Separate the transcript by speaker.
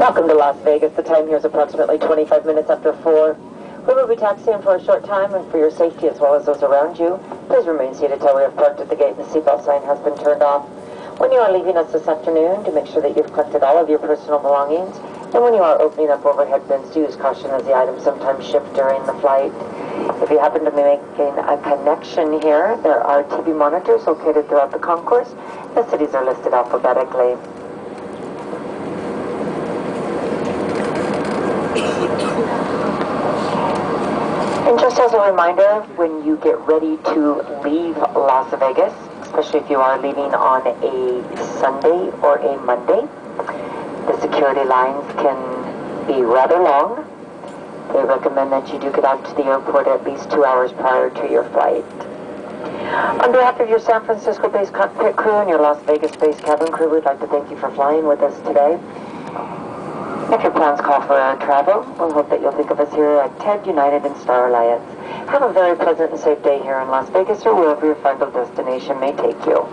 Speaker 1: Welcome to Las Vegas. The time here is approximately 25 minutes after 4. We will be taxiing for a short time, and for your safety as well as those around you, please remain seated till we have parked at the gate and the seatbelt sign has been turned off. When you are leaving us this afternoon, to make sure that you've collected all of your personal belongings, and when you are opening up overhead bins, do use caution as the items sometimes shift during the flight. If you happen to be making a connection here, there are TV monitors located throughout the concourse. The cities are listed alphabetically. And just as a reminder, when you get ready to leave Las Vegas, especially if you are leaving on a Sunday or a Monday, the security lines can be rather long. They recommend that you do get out to the airport at least 2 hours prior to your flight. On behalf of your San Francisco-based cockpit crew and your Las Vegas-based cabin crew, we'd like to thank you for flying with us today. If your plans call for air travel, we'll hope that you'll think of us here at Ted, United, and Star Alliance. Have a very pleasant and safe day here in Las Vegas or wherever your final destination may take you.